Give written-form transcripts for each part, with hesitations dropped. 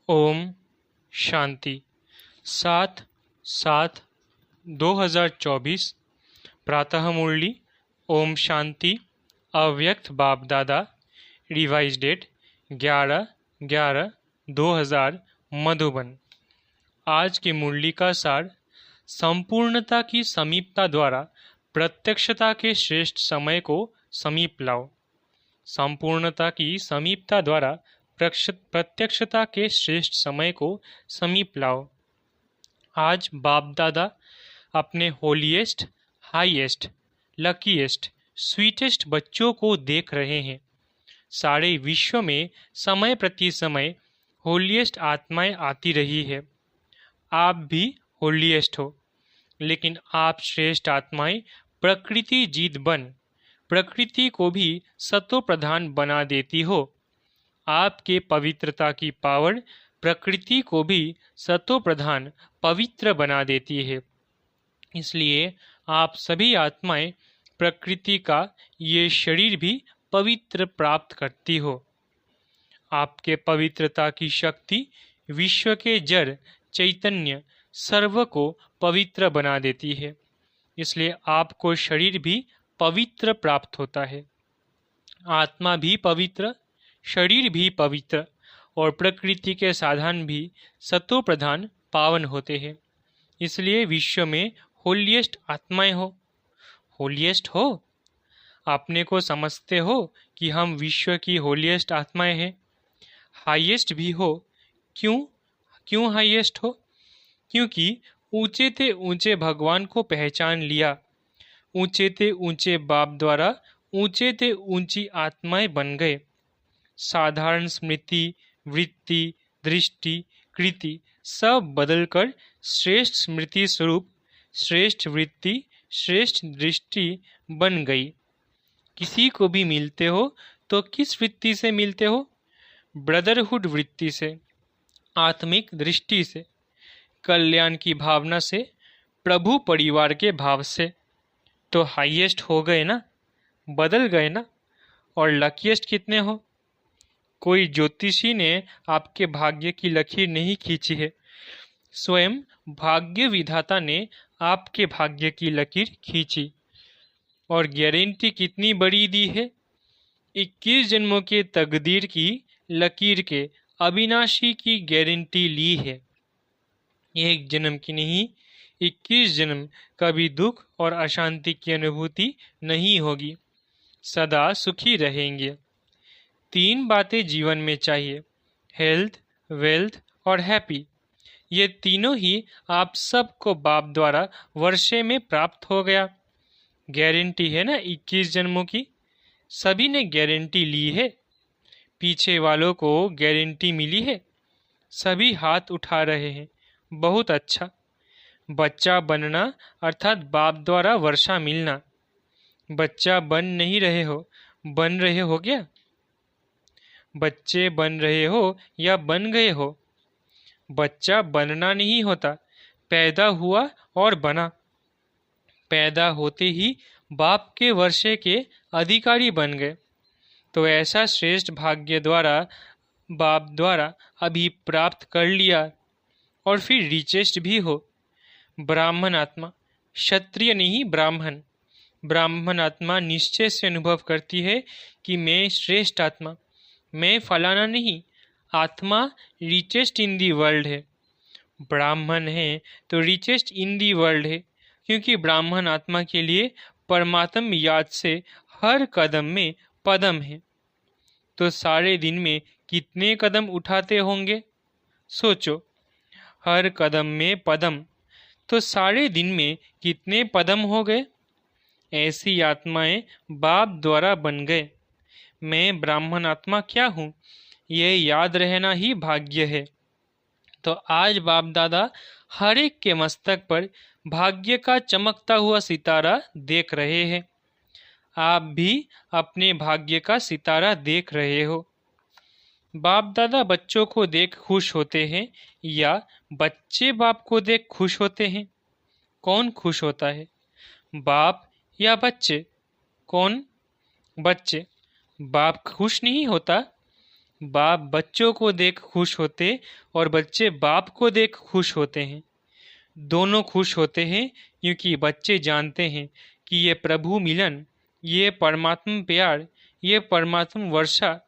ओम शांति। 7/7/2024 प्रातः मुरली। ओम शांति। अव्यक्त बाप दादा। Revise date 11/11/2000 Madhuban. आज की मुरली का सार संपूर्णता की समीपता द्वारा प्रत्यक्षता के श्रेष्ठ समय को समीप लाओ। संपूर्णता की समीपता द्वारा प्रत्यक्षता के श्रेष्ठ समय को समीप लाओ। आज बाप दादा अपने होलीएस्ट, हाईएस्ट, लकीएस्ट, स्वीटेस्ट बच्चों को देख रहे हैं। सारे विश्व में समय प्रति समय होलीएस्ट आत्माएं आती रही है। आप भी होलीएस्ट हो, लेकिन आप श्रेष्ठ आत्माएं प्रकृति जीत बन प्रकृति को भी सतो प्रधान बना देती हो। आपके पवित्रता की पावर प्रकृति को भी सतो प्रधान पवित्र बना देती है। इसलिए आप सभी आत्माएं प्रकृति का ये शरीर भी पवित्र प्राप्त करती हो। आपके पवित्रता की शक्ति विश्व के जड़ चैतन्य सर्व को पवित्र बना देती है। इसलिए आपको शरीर भी पवित्र प्राप्त होता है। आत्मा भी पवित्र, शरीर भी पवित्र और प्रकृति के साधन भी सतो प्रधान पावन होते हैं। इसलिए विश्व में होलीएस्ट आत्माएं हो। होलीएस्ट हो, अपने को समझते हो कि हम विश्व की होलीएस्ट आत्माएं हैं। हाईएस्ट भी हो। क्यों हाईएस्ट हो? क्योंकि ऊंचे थे ऊंचे भगवान को पहचान लिया। ऊंचे थे ऊंचे बाप द्वारा ऊंचे थे ऊंची आत्माएं बन गए। साधारण स्मृति, वृत्ति, दृष्टि, कृति सब बदलकर श्रेष्ठ स्मृति स्वरूप, श्रेष्ठ वृत्ति, श्रेष्ठ दृष्टि बन गई। किसी को भी मिलते हो तो किस वृत्ति से मिलते हो? ब्रदरहुड वृत्ति से, आत्मिक दृष्टि से, कल्याण की भावना से, प्रभु परिवार के भाव से। तो हाईएस्ट हो गए ना, बदल गए ना। और लकीएस्ट कितने हो? कोई ज्योतिषी ने आपके भाग्य की लकीर नहीं खींची है, स्वयं भाग्य विधाता ने आपके भाग्य की लकीर खींची। और गारंटी कितनी बड़ी दी है? 21 जन्मों के तकदीर की लकीर के अविनाशी की गारंटी ली है। एक जन्म की नहीं, 21 जन्म कभी दुख और अशांति की अनुभूति नहीं होगी। सदा सुखी रहेंगे। 3 बातें जीवन में चाहिए, हेल्थ, वेल्थ और हैप्पी। ये तीनों ही आप सबको बाप द्वारा वर्षे में प्राप्त हो गया। गारंटी है ना 21 जन्मों की। सभी ने गारंटी ली है। पीछे वालों को गारंटी मिली है। सभी हाथ उठा रहे हैं। बहुत अच्छा। बच्चा बनना अर्थात बाप द्वारा वर्षा मिलना। बच्चा बन नहीं रहे हो, बन रहे हो क्या? बच्चे बन रहे हो या बन गए हो? बच्चा बनना नहीं होता, पैदा हुआ और बना। पैदा होते ही बाप के वर्षे के अधिकारी बन गए। तो ऐसा श्रेष्ठ भाग्य द्वारा बाप द्वारा अभी प्राप्त कर लिया। और फिर रिचेस्ट भी हो। ब्राह्मण आत्मा, क्षत्रिय नहीं ब्राह्मण। ब्राह्मण आत्मा निश्चय से अनुभव करती है कि मैं श्रेष्ठ आत्मा, मैं फलाना नहीं। आत्मा रिचेस्ट इन दी वर्ल्ड है। ब्राह्मण है तो रिचेस्ट इन दी वर्ल्ड है, क्योंकि ब्राह्मण आत्मा के लिए परमात्म याद से हर कदम में पदम है। तो सारे दिन में कितने कदम उठाते होंगे? सोचो, हर कदम में पदम, तो सारे दिन में कितने पदम हो गए? ऐसी आत्माएं बाप द्वारा बन गए। मैं ब्राह्मण आत्मा क्या हूँ, ये याद रहना ही भाग्य है। तो आज बाप दादा हर एक के मस्तक पर भाग्य का चमकता हुआ सितारा देख रहे हैं। आप भी अपने भाग्य का सितारा देख रहे हो। बाप दादा बच्चों को देख खुश होते हैं या बच्चे बाप को देख खुश होते हैं? कौन खुश होता है, बाप या बच्चे? कौन? बच्चे। बाप खुश नहीं होता, बाप बच्चों को देख खुश होते और बच्चे बाप को देख खुश होते हैं। दोनों खुश होते हैं क्योंकि बच्चे जानते हैं कि ये प्रभु मिलन, ये परमात्म प्यार, ये परमात्म वर्षा,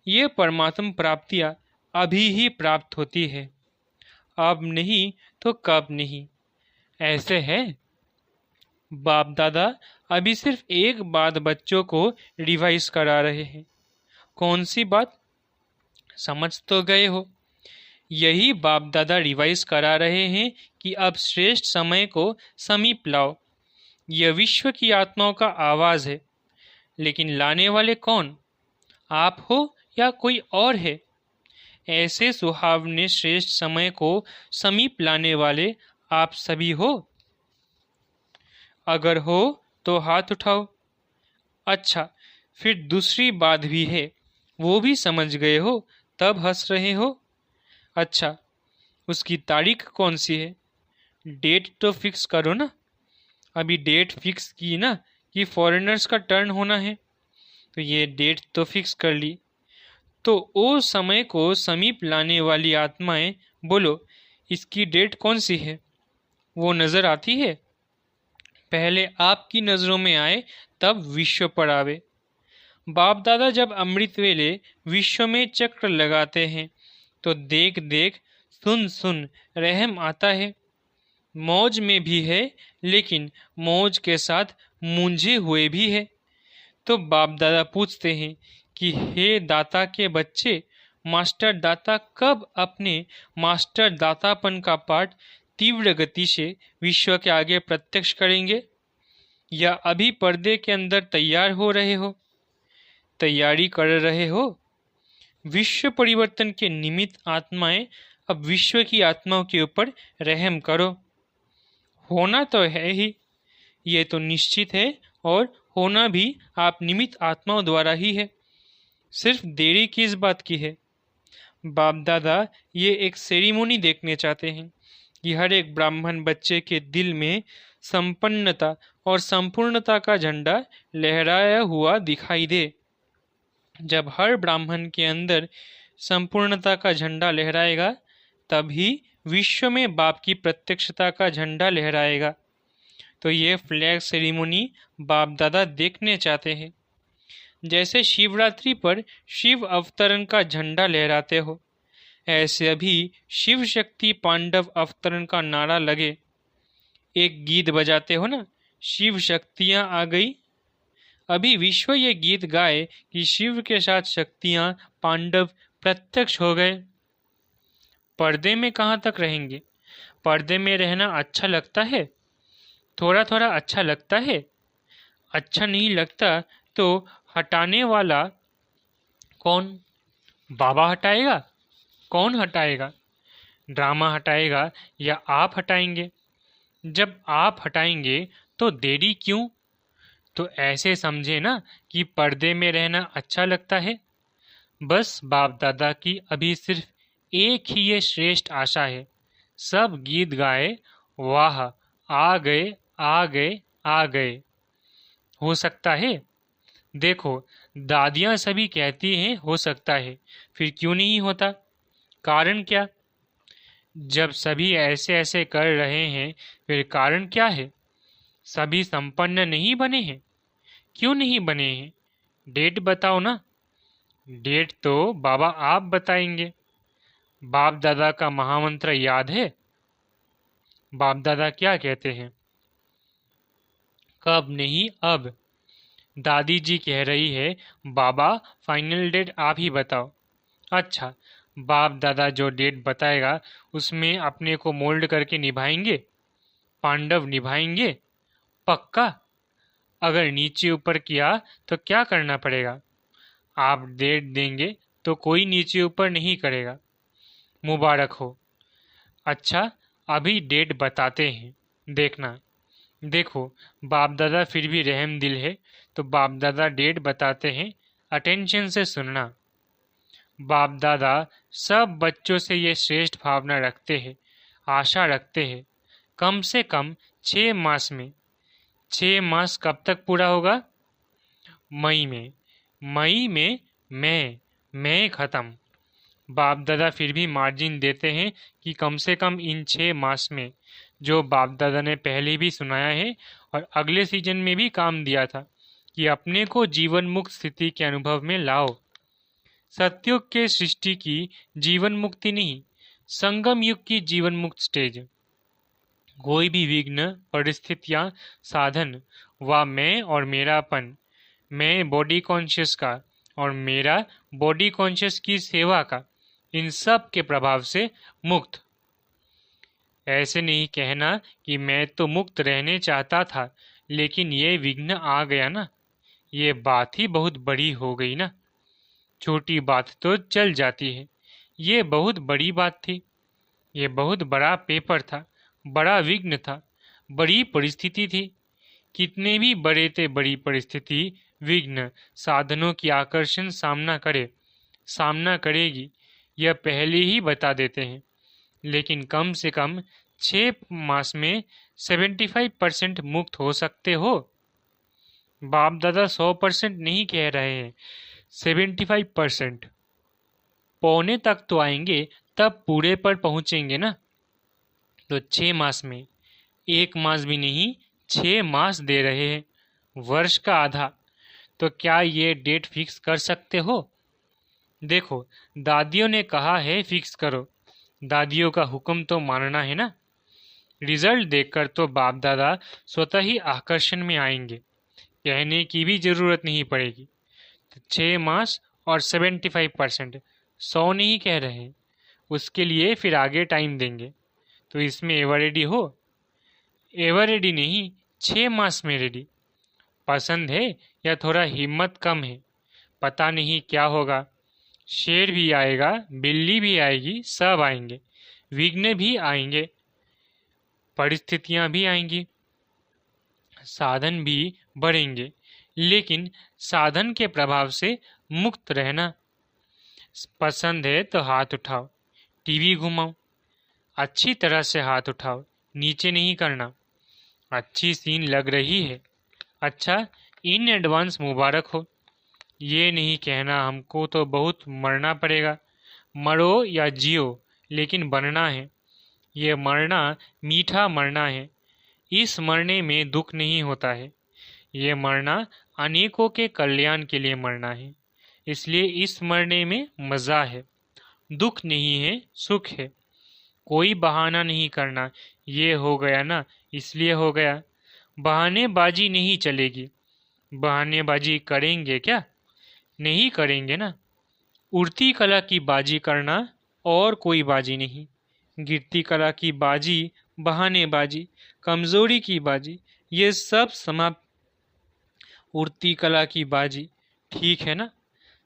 ये परमात्म प्राप्तियाँ अभी ही प्राप्त होती है, अब नहीं तो कब नहीं। ऐसे है। बाप दादा अभी सिर्फ एक बात बच्चों को रिवाइज करा रहे हैं। कौन सी बात? समझ तो गए हो। यही बाप दादा रिवाइज करा रहे हैं कि अब श्रेष्ठ समय को समीप लाओ। यह विश्व की आत्माओं का आवाज है, लेकिन लाने वाले कौन? आप हो या कोई और है? ऐसे सुहावने श्रेष्ठ समय को समीप लाने वाले आप सभी हो? अगर हो तो हाथ उठाओ। अच्छा, फिर दूसरी बात भी है, वो भी समझ गए हो तब हंस रहे हो। अच्छा, उसकी तारीख कौन सी है? डेट तो फिक्स करो ना। अभी डेट फिक्स की ना कि फॉरेनर्स का टर्न होना है, तो ये डेट तो फिक्स कर ली। तो वो समय को समीप लाने वाली आत्माएं, बोलो इसकी डेट कौन सी है? वो नज़र आती है? पहले आपकी नज़रों में आए तब विश्व पर आवे। बाप दादा जब अमृत वेले विश्व में चक्र लगाते हैं तो देख देख सुन सुन रहम आता है। मौज में भी है, लेकिन मौज के साथ मूंझे हुए भी है। तो बाप दादा पूछते हैं कि हे दाता के बच्चे, मास्टर दाता कब अपने मास्टर दातापन का पाठ तीव्र गति से विश्व के आगे प्रत्यक्ष करेंगे, या अभी पर्दे के अंदर तैयार हो रहे हो, तैयारी कर रहे हो? विश्व परिवर्तन के निमित्त आत्माएं, अब विश्व की आत्माओं के ऊपर रहम करो। होना तो है ही, ये तो निश्चित है, और होना भी आप निमित्त आत्माओं द्वारा ही है। सिर्फ देरी किस बात की है? बाप दादा ये एक सेरेमनी देखने चाहते हैं कि हर एक ब्राह्मण बच्चे के दिल में संपन्नता और संपूर्णता का झंडा लहराया हुआ दिखाई दे। जब हर ब्राह्मण के अंदर संपूर्णता का झंडा लहराएगा, तभी विश्व में बाप की प्रत्यक्षता का झंडा लहराएगा। तो ये फ्लैग सेरेमनी बाप दादा देखने चाहते हैं। जैसे शिवरात्रि पर शिव अवतरण का झंडा लहराते हो, ऐसे अभी शिव शक्ति पांडव अवतरण का नारा लगे, एक गीत बजाते हो ना, शिव शक्तियाँ आ गई। अभी विश्व ये गीत गाए कि शिव के साथ शक्तियाँ पांडव प्रत्यक्ष हो गए। पर्दे में कहाँ तक रहेंगे? पर्दे में रहना अच्छा लगता है? थोड़ा थोड़ा अच्छा लगता है। अच्छा नहीं लगता तो हटाने वाला कौन? बाबा हटाएगा? कौन हटाएगा? ड्रामा हटाएगा या आप हटाएंगे? जब आप हटाएंगे तो देरी क्यों? तो ऐसे समझे ना कि पर्दे में रहना अच्छा लगता है। बस बाप दादा की अभी सिर्फ एक ही ये श्रेष्ठ आशा है, सब गीत गाए, वाह आ गए आ गए आ गए। हो सकता है? देखो, दादियाँ सभी कहती हैं हो सकता है, फिर क्यों नहीं होता? कारण क्या? जब सभी ऐसे ऐसे कर रहे हैं, फिर कारण क्या है? सभी संपन्न नहीं बने हैं। क्यों नहीं बने हैं? डेट बताओ ना। डेट तो बाबा आप बताएंगे। बाप दादा का महामंत्र याद है? बाप दादा क्या कहते हैं? कब नहीं अब। दादी जी कह रही है बाबा फाइनल डेट आप ही बताओ। अच्छा, बाप दादा जो डेट बताएगा उसमें अपने को मोल्ड करके निभाएंगे, पांडव निभाएंगे पक्का। अगर नीचे ऊपर किया तो क्या करना पड़ेगा? आप डेट देंगे तो कोई नीचे ऊपर नहीं करेगा। मुबारक हो। अच्छा, अभी डेट बताते हैं, देखना। देखो, बाप दादा फिर भी रहम दिल है, तो बाप दादा डेट बताते हैं, अटेंशन से सुनना। बाप दादा सब बच्चों से ये श्रेष्ठ भावना रखते हैं, आशा रखते हैं, कम से कम 6 मास में। 6 मास कब तक पूरा होगा? मई में। मई में मैं खत्म। बाप दादा फिर भी मार्जिन देते हैं कि कम से कम इन 6 मास में, जो बाप दादा ने पहले भी सुनाया है और अगले सीजन में भी काम दिया था, कि अपने को जीवन मुक्त स्थिति के अनुभव में लाओ। सत्युग के सृष्टि की जीवन मुक्ति नहीं, संगम युग की जीवन मुक्त स्टेज। कोई भी विघ्न, परिस्थितियां, साधन व मैं और मेरापन, मैं बॉडी कॉन्शियस का और मेरा बॉडी कॉन्शियस की सेवा का, इन सब के प्रभाव से मुक्त। ऐसे नहीं कहना कि मैं तो मुक्त रहने चाहता था लेकिन ये विघ्न आ गया ना, ये बात ही बहुत बड़ी हो गई ना। छोटी बात तो चल जाती है, ये बहुत बड़ी बात थी। ये बहुत बड़ा पेपर था, बड़ा विघ्न था, बड़ी परिस्थिति थी। कितने भी बड़े थे बड़ी परिस्थिति, विघ्न साधनों की आकर्षण सामना करेगी, यह पहले ही बता देते हैं। लेकिन कम से कम 6 मास में 75% मुक्त हो सकते हो। बाप दादा 100% नहीं कह रहे हैं, 75%। पौने तक तो आएंगे, तब पूरे पर पहुंचेंगे ना। तो 6 मास में 1 मास भी नहीं, 6 मास दे रहे हैं, वर्ष का आधा। तो क्या ये डेट फिक्स कर सकते हो? देखो, दादियों ने कहा है फिक्स करो, दादियों का हुक्म तो मानना है ना। रिजल्ट देखकर तो बाप दादा स्वतः ही आकर्षण में आएंगे, कहने की भी जरूरत नहीं पड़ेगी। तो 6 मास और 75%, 100 नहीं कह रहे हैं, उसके लिए फिर आगे टाइम देंगे। तो इसमें एवर रेडी हो? एवर रेडी नहीं, 6 मास में रेडी। पसंद है या थोड़ा हिम्मत कम है? पता नहीं क्या होगा, शेर भी आएगा, बिल्ली भी आएगी, सब आएंगे, विघ्न भी आएंगे, परिस्थितियां भी आएंगी, साधन भी बढ़ेंगे, लेकिन साधन के प्रभाव से मुक्त रहना। पसंद है तो हाथ उठाओ, टीवी घुमाओ, अच्छी तरह से हाथ उठाओ, नीचे नहीं करना। अच्छी सीन लग रही है, अच्छा, इन एडवांस मुबारक हो। ये नहीं कहना हमको तो बहुत मरना पड़ेगा। मरो या जियो, लेकिन बनना है। ये मरना मीठा मरना है, इस मरने में दुख नहीं होता है। ये मरना अनेकों के कल्याण के लिए मरना है, इसलिए इस मरने में मजा है, दुख नहीं है, सुख है। कोई बहाना नहीं करना, ये हो गया ना इसलिए हो गया। बहानेबाजी नहीं चलेगी। बहानेबाजी करेंगे क्या? नहीं करेंगे ना। उड़ती कला की बाजी करना और कोई बाजी नहीं। गिरती कला की बाजी, बहानेबाजी, कमजोरी की बाजी, ये सब समाप्त। उड़ती कला की बाजी, ठीक है ना।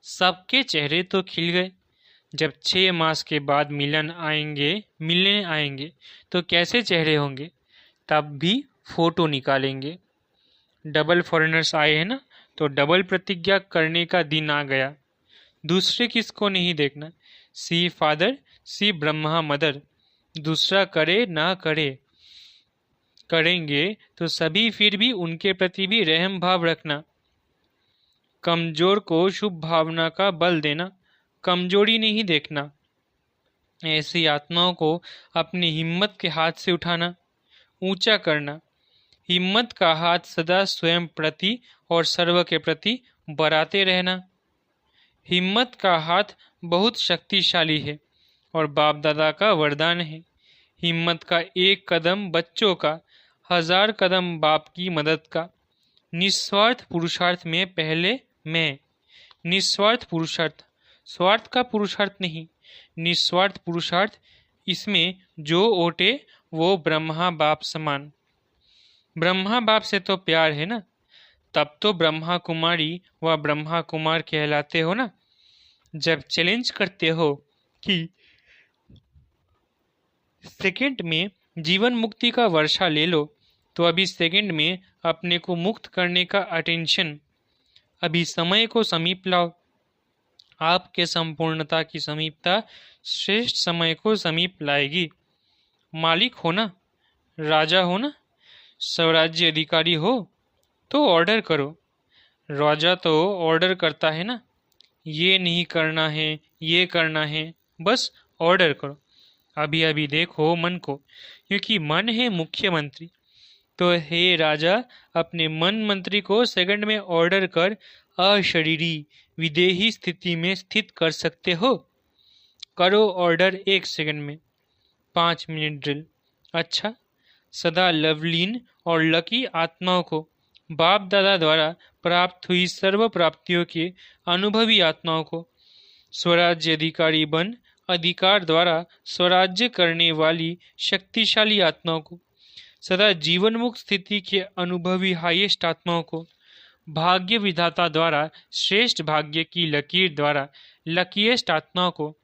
सबके चेहरे तो खिल गए। जब 6 मास के बाद मिलने आएंगे तो कैसे चेहरे होंगे? तब भी फोटो निकालेंगे। डबल फॉरेनर्स आए हैं ना, तो डबल प्रतिज्ञा करने का दिन आ गया। दूसरे किसको नहीं देखना, सी फादर सी ब्रह्मा मदर। दूसरा करे ना करे, करेंगे तो सभी फिर भी उनके प्रति भी रहम भाव रखना। कमजोर को शुभ भावना का बल देना, कमजोरी नहीं देखना। ऐसी आत्माओं को अपनी हिम्मत के हाथ से उठाना, ऊंचा करना। हिम्मत का हाथ सदा स्वयं प्रति और सर्व के प्रति बढ़ाते रहना। हिम्मत का हाथ बहुत शक्तिशाली है और बाप दादा का वरदान है। हिम्मत का एक कदम बच्चों का, 1000 कदम बाप की मदद का। निस्वार्थ पुरुषार्थ में पहले मैं। निस्वार्थ पुरुषार्थ, स्वार्थ का पुरुषार्थ नहीं, निस्वार्थ पुरुषार्थ। इसमें जो ओटे वो ब्रह्मा बाप समान। ब्रह्मा बाप से तो प्यार है ना, तब तो ब्रह्मा कुमारी व ब्रह्मा कुमार कहलाते हो ना। जब चैलेंज करते हो कि सेकंड में जीवन मुक्ति का वर्षा ले लो, तो अभी सेकंड में अपने को मुक्त करने का अटेंशन, अभी समय को समीप लाओ। आपके संपूर्णता की समीपता श्रेष्ठ समय को समीप लाएगी। मालिक हो ना, राजा हो ना, स्वराज्य अधिकारी हो तो ऑर्डर करो। राजा तो ऑर्डर करता है ना, ये नहीं करना है, ये करना है, बस ऑर्डर करो। अभी अभी देखो मन को, क्योंकि मन है मुख्यमंत्री। तो हे राजा, अपने मन मंत्री को सेकंड में ऑर्डर कर अशरीरी विदेही स्थिति में स्थित कर सकते हो। करो ऑर्डर 1 सेकंड में। 5 मिनट ड्रिल। अच्छा, सदा लवलीन और लकी आत्माओं को, बाप दादा द्वारा प्राप्त हुई सर्व प्राप्तियों के अनुभवी आत्माओं को, स्वराज्य अधिकारी बन अधिकार द्वारा स्वराज्य करने वाली शक्तिशाली आत्माओं को, सदा जीवन मुक्त स्थिति के अनुभवी हाईएस्ट आत्माओं को, भाग्य विधाता द्वारा श्रेष्ठ भाग्य की लकीर द्वारा लकीएस्ट आत्माओं को,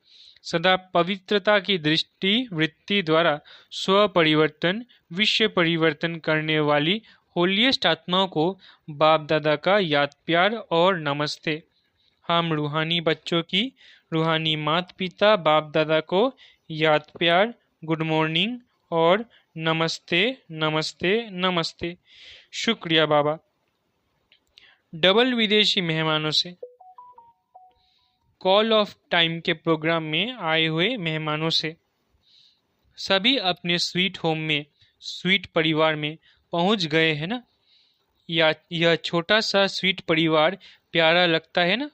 सदा पवित्रता की दृष्टि वृत्ति द्वारा स्व परिवर्तन विश्व परिवर्तन करने वाली होलिएस्ट आत्माओं को बाप दादा का याद प्यार और नमस्ते। हम रूहानी बच्चों की रूहानी माता पिता बाप दादा को याद प्यार, गुड मॉर्निंग और नमस्ते नमस्ते नमस्ते। शुक्रिया बाबा। डबल विदेशी मेहमानों से, कॉल ऑफ टाइम के प्रोग्राम में आए हुए मेहमानों से, सभी अपने स्वीट होम में स्वीट परिवार में पहुंच गए हैं ना। या यह छोटा सा स्वीट परिवार प्यारा लगता है ना,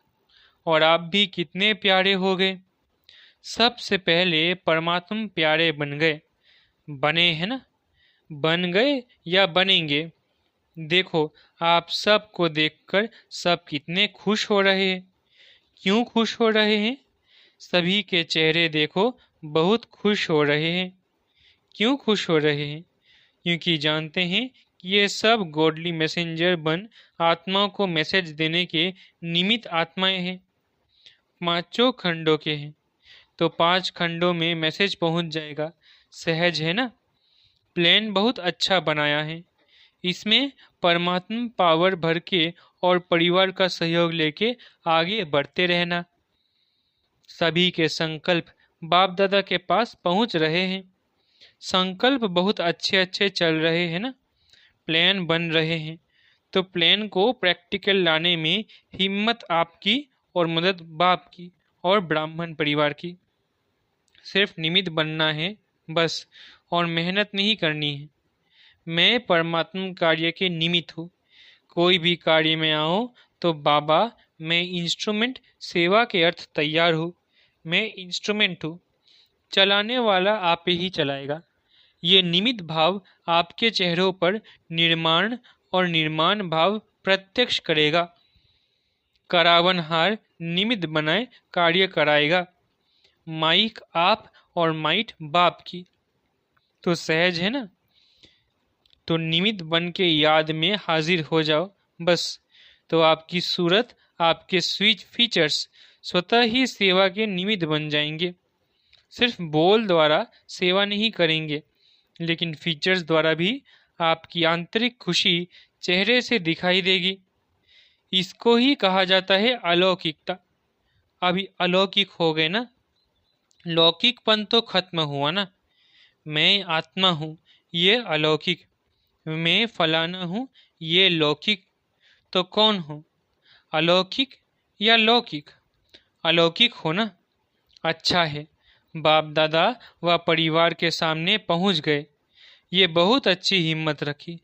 और आप भी कितने प्यारे हो गए। सबसे पहले परमात्मा प्यारे बन गए, बने हैं ना, बन गए या बनेंगे। देखो आप सबको देखकर सब कितने खुश हो रहे हैं। क्यों खुश हो रहे हैं? सभी के चेहरे देखो बहुत खुश हो रहे हैं। क्यों खुश हो रहे हैं? क्योंकि जानते हैं कि ये सब गॉडली मैसेंजर बन आत्माओं को मैसेज देने के निमित्त आत्माएं हैं। 5 खंडों के हैं, तो 5 खंडों में मैसेज पहुंच जाएगा। सहज है ना। प्लान बहुत अच्छा बनाया है। इसमें परमात्मा पावर भर के और परिवार का सहयोग लेके आगे बढ़ते रहना। सभी के संकल्प बाप दादा के पास पहुंच रहे हैं। संकल्प बहुत अच्छे अच्छे चल रहे हैं ना, प्लान बन रहे हैं। तो प्लान को प्रैक्टिकल लाने में हिम्मत आपकी और मदद बाप की और ब्राह्मण परिवार की। सिर्फ निमित्त बनना है बस, और मेहनत नहीं करनी है। मैं परमात्मा कार्य के निमित्त हूँ। कोई भी कार्य में आओ तो बाबा मैं इंस्ट्रूमेंट, सेवा के अर्थ तैयार हूँ। मैं इंस्ट्रूमेंट हूँ, चलाने वाला आप ही चलाएगा। ये निमित्त भाव आपके चेहरों पर निर्माण और निर्माण भाव प्रत्यक्ष करेगा। करावनहार निमित्त बनाए कार्य कराएगा। माइक आप और माइट बाप की। तो सहज है ना। तो निमित्त बन के याद में हाजिर हो जाओ बस। तो आपकी सूरत, आपके स्विच फीचर्स स्वतः ही सेवा के निमित्त बन जाएंगे। सिर्फ बोल द्वारा सेवा नहीं करेंगे, लेकिन फीचर्स द्वारा भी आपकी आंतरिक खुशी चेहरे से दिखाई देगी। इसको ही कहा जाता है अलौकिकता। अभी अलौकिक हो गए ना, लौकिकपन तो खत्म हुआ ना। मैं आत्मा हूँ, ये अलौकिक। मैं फलाना हूँ, ये लौकिक। तो कौन हो, अलौकिक या लौकिक? अलौकिक हो ना। अच्छा है, बाप दादा व परिवार के सामने पहुँच गए। ये बहुत अच्छी हिम्मत रखी।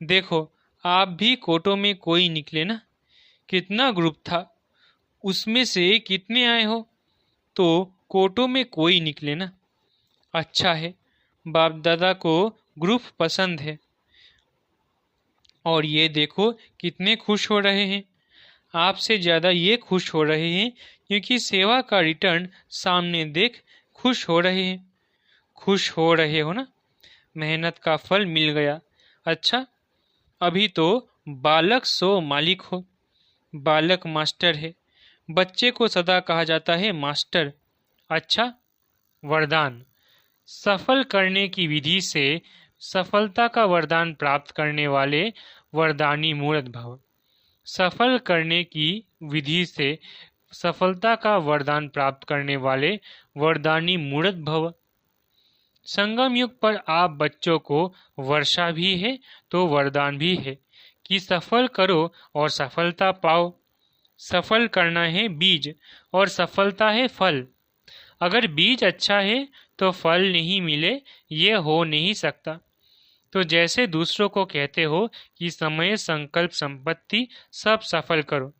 देखो आप भी कोटों में कोई निकले ना। कितना ग्रुप था, उसमें से कितने आए हो? तो कोटों में कोई निकले ना। अच्छा है, बाप दादा को ग्रुप पसंद है। और ये देखो कितने खुश हो रहे हैं। आपसे ज़्यादा ये खुश हो रहे हैं क्योंकि सेवा का रिटर्न सामने देख खुश हो रहे हैं। खुश हो रहे हो ना, मेहनत का फल मिल गया। अच्छा, अभी तो बालक सो मालिक हो। बालक मास्टर है। बच्चे को सदा कहा जाता है मास्टर। अच्छा, वरदान। सफल करने की विधि से सफलता का वरदान प्राप्त करने वाले वरदानी मूर्त भव। सफल करने की विधि से सफलता का वरदान प्राप्त करने वाले वरदानी मूर्त भव। संगम युग पर आप बच्चों को वर्षा भी है तो वरदान भी है कि सफल करो और सफलता पाओ। सफल करना है बीज और सफलता है फल। अगर बीज अच्छा है तो फल नहीं मिले, ये हो नहीं सकता। तो जैसे दूसरों को कहते हो कि समय, संकल्प, संपत्ति सब सफल करो,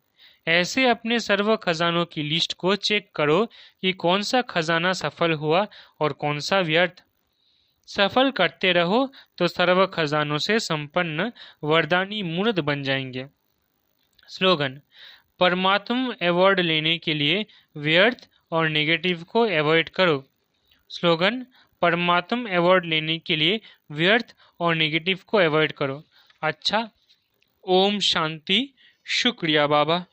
ऐसे अपने सर्व खजानों की लिस्ट को चेक करो कि कौन सा खजाना सफल हुआ और कौन सा व्यर्थ। सफल करते रहो तो सर्व खजानों से संपन्न वरदानी मूर्त बन जाएंगे। स्लोगन: परमात्म अवार्ड लेने के लिए व्यर्थ और नेगेटिव को अवॉइड करो। स्लोगन: परमात्म अवार्ड लेने के लिए व्यर्थ और नेगेटिव को अवॉइड करो। अच्छा, ओम शांति। शुक्रिया बाबा।